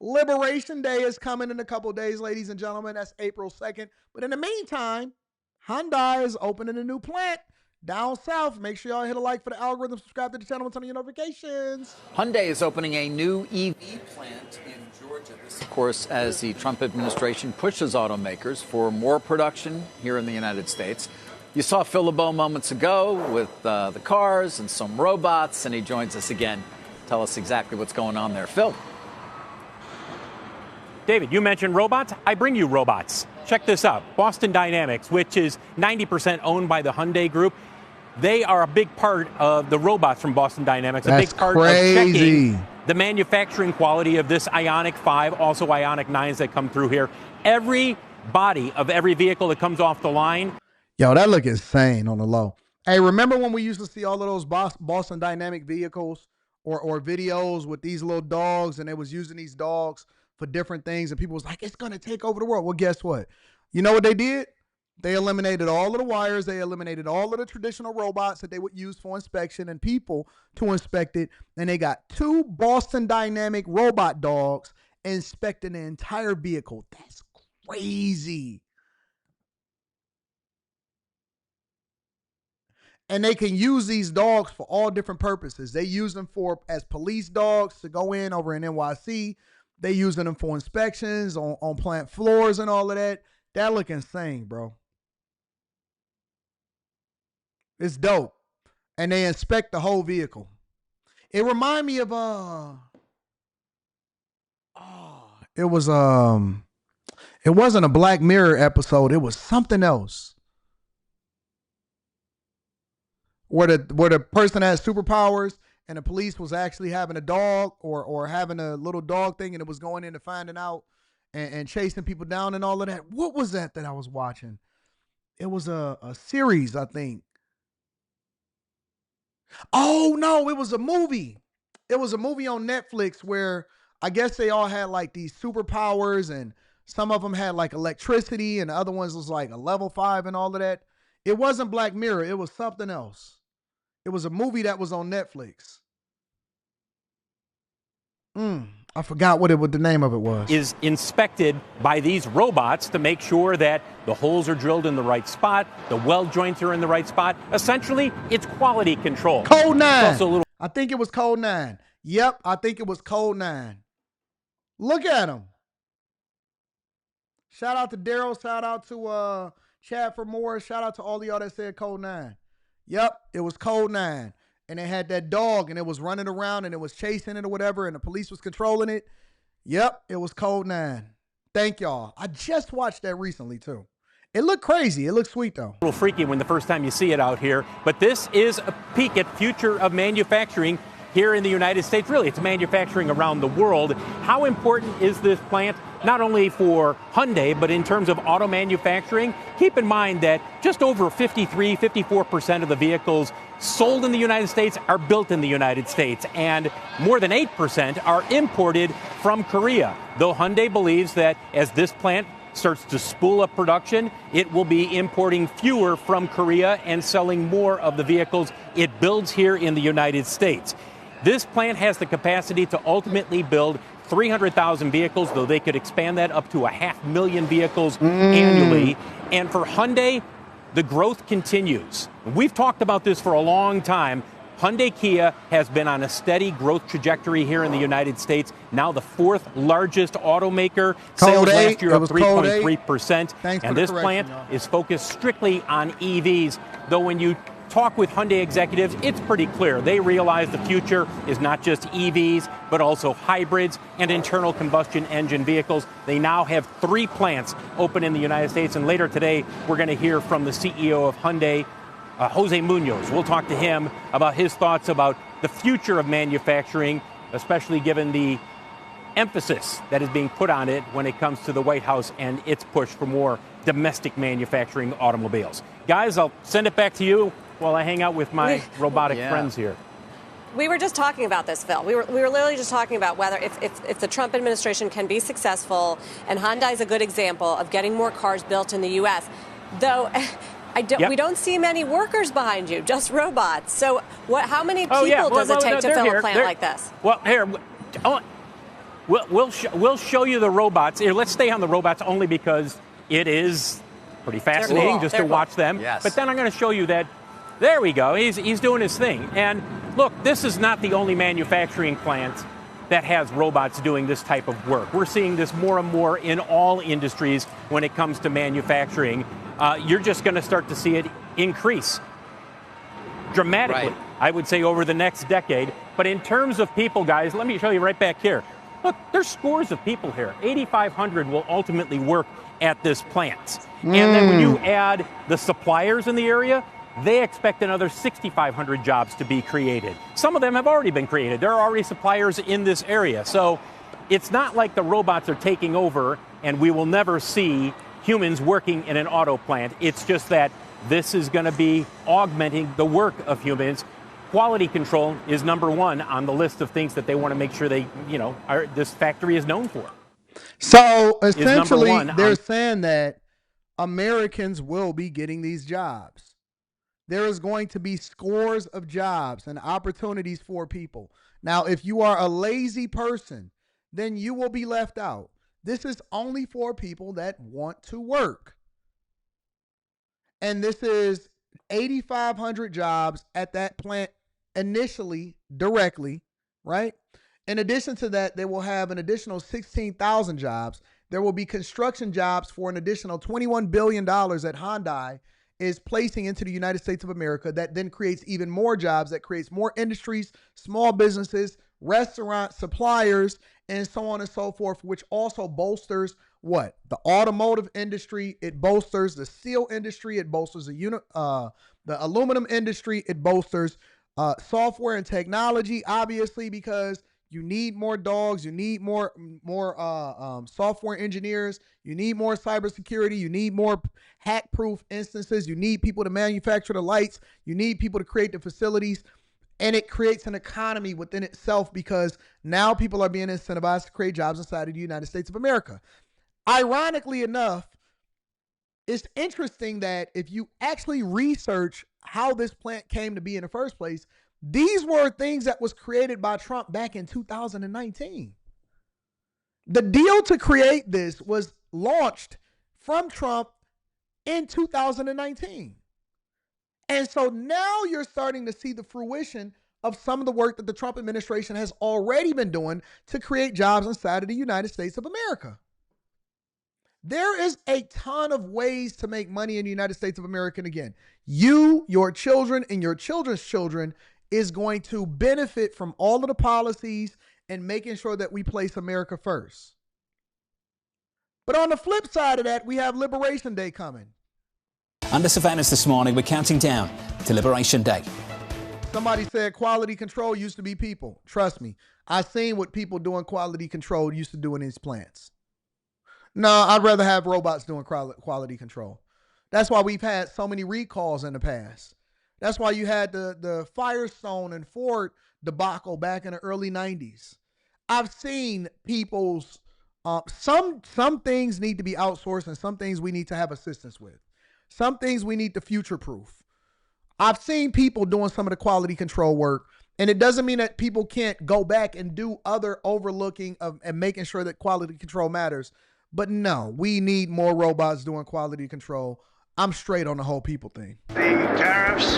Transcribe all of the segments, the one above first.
Liberation Day is coming in a couple days, ladies and gentlemen. That's April 2nd. But in the meantime, Hyundai is opening a new plant down south. Make sure y'all hit a like for the algorithm, subscribe to the channel, and turn on your notifications. Hyundai is opening a new EV plant in Georgia. This, of course, as the Trump administration pushes automakers for more production here in the United States. You saw Phil LeBeau moments ago with the cars and some robots, and he joins us again. Tell us exactly what's going on there. Phil. David, you mentioned robots. I bring you robots. Check this out. Boston Dynamics, which is 90% owned by the Hyundai Group. They are a big part of the robots from Boston Dynamics. That's a big part crazy. Of checking the manufacturing quality of this Ioniq 5, also Ioniq 9s that come through here. Every body of every vehicle that comes off the line. Yo, that look insane on the low. Hey, remember when we used to see all of those Boston Dynamic vehicles or videos with these little dogs, and they was using these dogs for different things, and people was like, it's going to take over the world. Well, guess what? You know what they did? They eliminated all of the wires. They eliminated all of the traditional robots that they would use for inspection and people to inspect it. And they got 2 Boston Dynamic robot dogs inspecting the entire vehicle. That's crazy. And they can use these dogs for all different purposes. They use them as police dogs to go in over in NYC. They using them for inspections on plant floors and all of that. That look insane, bro. It's dope. And they inspect the whole vehicle. It remind me of it wasn't a Black Mirror episode. It was something else. Where the person has superpowers and the police was actually having a dog or having a little dog thing, and it was going in and finding out and chasing people down and all of that. What was that I was watching? It was a series, I think. Oh, no, it was a movie. It was a movie on Netflix where I guess they all had like these superpowers, and some of them had like electricity and the other ones was like a level 5 and all of that. It wasn't Black Mirror. It was something else. It was a movie that was on Netflix. I forgot what the name of it was. Is inspected by these robots to make sure that the holes are drilled in the right spot, the weld joints are in the right spot. Essentially, it's quality control. Code 9. I think it was Code 9. Yep, I think it was Code 9. Look at him. Shout out to Daryl. Shout out to Chad for more. Shout out to all of y'all that said Code 9. Yep, it was Code 9. And it had that dog, and it was running around, and it was chasing it or whatever, and the police was controlling it. Yep, it was Code 9. Thank y'all. I just watched that recently, too. It looked crazy. It looked sweet, though. A little freaky when the first time you see it out here. But this is a peek at future of manufacturing here in the United States. Really, it's manufacturing around the world. How important is this plant, not only for Hyundai, but in terms of auto manufacturing? Keep in mind that just over 54% of the vehicles sold in the United States are built in the United States, and more than 8% are imported from Korea. Though Hyundai believes that as this plant starts to spool up production, it will be importing fewer from Korea and selling more of the vehicles it builds here in the United States. This plant has the capacity to ultimately build 300,000 vehicles, though they could expand that up to 500,000 vehicles annually. And for Hyundai, the growth continues. We've talked about this for a long time. Hyundai Kia has been on a steady growth trajectory here in the United States. Now the 4th largest automaker. Sales last year up 3.3%. And this plant is focused strictly on EVs. Though when you talk with Hyundai executives, it's pretty clear. They realize the future is not just EVs, but also hybrids and internal combustion engine vehicles. They now have 3 plants open in the United States. And later today, we're going to hear from the CEO of Hyundai, Jose Munoz. We'll talk to him about his thoughts about the future of manufacturing, especially given the emphasis that is being put on it when it comes to the White House and its push for more domestic manufacturing automobiles. Guys, I'll send it back to you while I hang out with my robotic friends here. We were just talking about this, Phil. We were literally just talking about whether if the Trump administration can be successful, and Hyundai is a good example of getting more cars built in the U.S., though we don't see many workers behind you, just robots. So how many people does it take to fill a plant like this? Well, here, We'll show you the robots. Here, let's stay on the robots only because it is pretty fascinating cool. just They're to watch them. Yes. But then I'm going to show you that. There we go. He's doing his thing. And look, this is not the only manufacturing plant that has robots doing this type of work. We're seeing this more and more in all industries when it comes to manufacturing. You're just going to start to see it increase dramatically, Right. I would say, over the next decade. But in terms of people, guys, let me show you right back here. Look, there's scores of people here. 8,500 will ultimately work at this plant. And then when you add the suppliers in the area, they expect another 6,500 jobs to be created. Some of them have already been created. There are already suppliers in this area. So it's not like the robots are taking over and we will never see humans working in an auto plant. It's just that this is going to be augmenting the work of humans. Quality control is number one on the list of things that they want to make sure this factory is known for. So essentially, one they're on- saying that Americans will be getting these jobs. There is going to be scores of jobs and opportunities for people. Now, if you are a lazy person, then you will be left out. This is only for people that want to work. And this is 8,500 jobs at that plant initially, directly, right? In addition to that, they will have an additional 16,000 jobs. There will be construction jobs for an additional $21 billion that Hyundai is placing into the United States of America. That then creates even more jobs, that creates more industries, small businesses, restaurants, suppliers, and so on and so forth, which also bolsters what? The automotive industry. It bolsters the steel industry. It bolsters the aluminum industry. It bolsters software and technology, obviously, because you need more dogs. You need more software engineers. You need more cybersecurity. You need more hack-proof instances. You need people to manufacture the lights. You need people to create the facilities. And it creates an economy within itself because now people are being incentivized to create jobs inside of the United States of America. Ironically enough, it's interesting that if you actually research how this plant came to be in the first place, these were things that was created by Trump back in 2019. The deal to create this was launched from Trump in 2019. And so now you're starting to see the fruition of some of the work that the Trump administration has already been doing to create jobs inside of the United States of America. There is a ton of ways to make money in the United States of America. And again, you, your children, and your children's children is going to benefit from all of the policies and making sure that we place America first. But on the flip side of that, we have Liberation Day coming. Under surveillance this morning, we're counting down to Liberation Day. Somebody said quality control used to be people. Trust me, I've seen what people doing quality control used to do in these plants. No, I'd rather have robots doing quality control. That's why we've had so many recalls in the past. That's why you had the Firestone and Ford debacle back in the early 90s. I've seen people's, some things need to be outsourced and some things we need to have assistance with. Some things we need to future-proof. I've seen people doing some of the quality control work, and it doesn't mean that people can't go back and do other overlooking of and making sure that quality control matters. But no, we need more robots doing quality control. I'm straight on the whole people thing. The tariffs.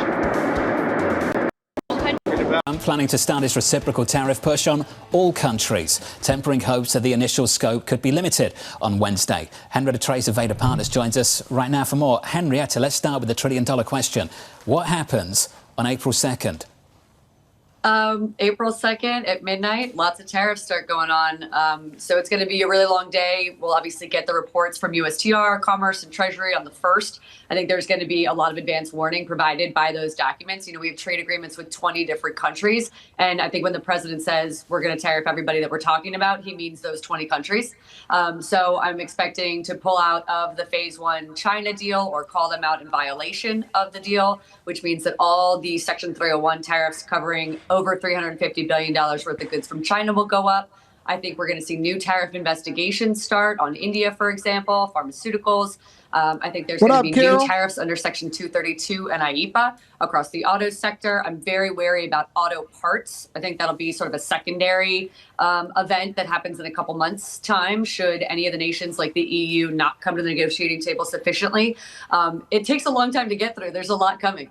Trump planning to start his reciprocal tariff push on all countries, tempering hopes that the initial scope could be limited on Wednesday. Henrietta Trace of Vader Partners joins us right now for more. Henrietta, let's start with the $1 trillion question. What happens on April 2nd? April 2nd at midnight, lots of tariffs start going on. So it's going to be a really long day. We'll obviously get the reports from USTR, Commerce, and Treasury on the 1st. I think there's going to be a lot of advance warning provided by those documents. You know, we have trade agreements with 20 different countries. And I think when the president says we're going to tariff everybody that we're talking about, he means those 20 countries. So I'm expecting to pull out of the phase 1 China deal or call them out in violation of the deal, which means that all the Section 301 tariffs covering over $350 billion worth of goods from China will go up. I think we're going to see new tariff investigations start on India, for example, pharmaceuticals. I think there's What going to up, be new Carol? tariffs under Section 232 and IEEPA across the auto sector. I'm very wary about auto parts. I think that'll be sort of a secondary event that happens in a couple months' time should any of the nations like the EU not come to the negotiating table sufficiently. It takes a long time to get through. There's a lot coming.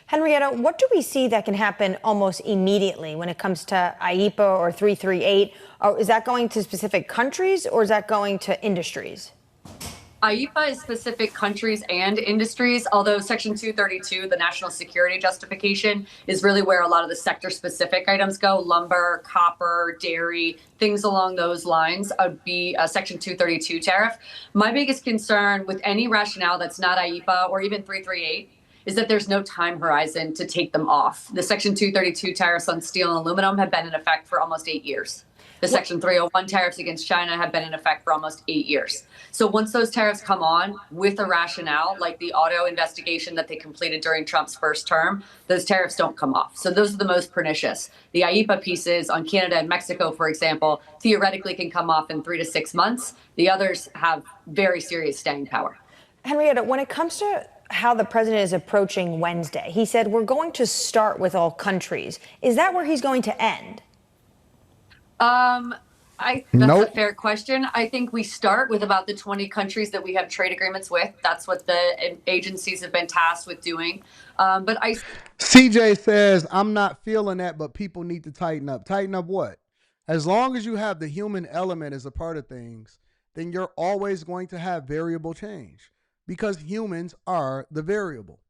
Henrietta, what do we see that can happen almost immediately when it comes to IEEPA or 338? Is that going to specific countries or is that going to industries? IEEPA is specific countries and industries, although Section 232, the national security justification, is really where a lot of the sector-specific items go. Lumber, copper, dairy, things along those lines would be a Section 232 tariff. My biggest concern with any rationale that's not IEEPA or even 338 is that there's no time horizon to take them off. The Section 232 tariffs on steel and aluminum have been in effect for almost 8 years. The Section 301 tariffs against China have been in effect for almost 8 years. So once those tariffs come on with a rationale, like the auto investigation that they completed during Trump's first term, those tariffs don't come off. So those are the most pernicious. The IEEPA pieces on Canada and Mexico, for example, theoretically can come off in 3 to 6 months. The others have very serious staying power. Henrietta, when it comes to how the president is approaching Wednesday, he said we're going to start with all countries. Is that where he's going to end? That's Nope. a fair question. I think we start with about the 20 countries that we have trade agreements with. That's what the agencies have been tasked with doing. But CJ says, I'm not feeling that, but people need to tighten up. Tighten up what? As long as you have the human element as a part of things, then you're always going to have variable change because humans are the variable,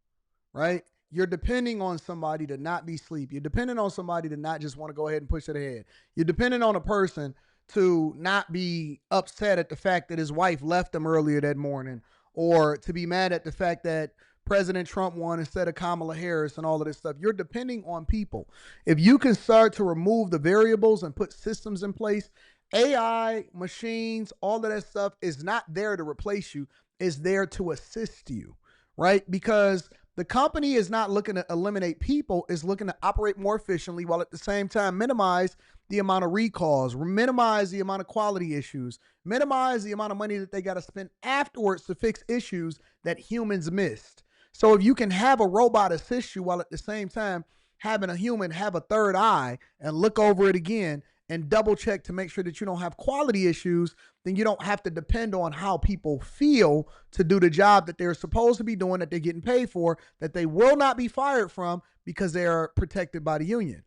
right? You're depending on somebody to not be asleep. You're depending on somebody to not just want to go ahead and push it ahead. You're depending on a person to not be upset at the fact that his wife left him earlier that morning, or to be mad at the fact that President Trump won instead of Kamala Harris and all of this stuff. You're depending on people. If you can start to remove the variables and put systems in place, AI, machines, all of that stuff is not there to replace you. It's there to assist you, right? Because the company is not looking to eliminate people, it's looking to operate more efficiently while at the same time minimize the amount of recalls, minimize the amount of quality issues, minimize the amount of money that they got to spend afterwards to fix issues that humans missed. So if you can have a robot assist you while at the same time having a human have a third eye and look over it again and double check to make sure that you don't have quality issues, then you don't have to depend on how people feel to do the job that they're supposed to be doing, that they're getting paid for, that they will not be fired from because they are protected by the union.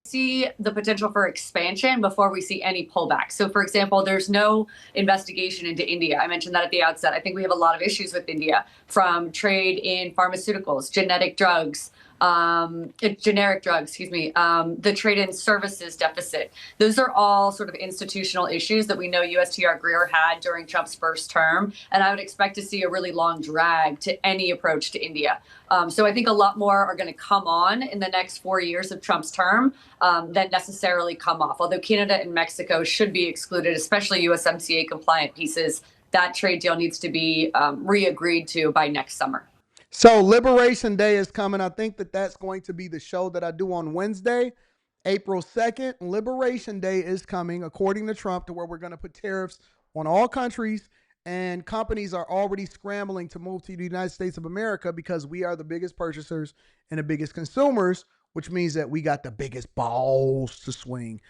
See the potential for expansion before we see any pullback. So, for example, there's no investigation into India. I mentioned that at the outset. I think we have a lot of issues with India, from trade in pharmaceuticals, generic drugs, the trade in services deficit. Those are all sort of institutional issues that we know USTR Greer had during Trump's first term. And I would expect to see a really long drag to any approach to India. So I think a lot more are going to come on in the next 4 years of Trump's term than necessarily come off. Although Canada and Mexico should be excluded, especially USMCA compliant pieces, that trade deal needs to be re-agreed to by next summer. So Liberation Day is coming. I think that that's going to be the show that I do on Wednesday, April 2nd. Liberation Day is coming, according to Trump, to where we're going to put tariffs on all countries, and companies are already scrambling to move to the United States of America because we are the biggest purchasers and the biggest consumers, which means that we got the biggest balls to swing.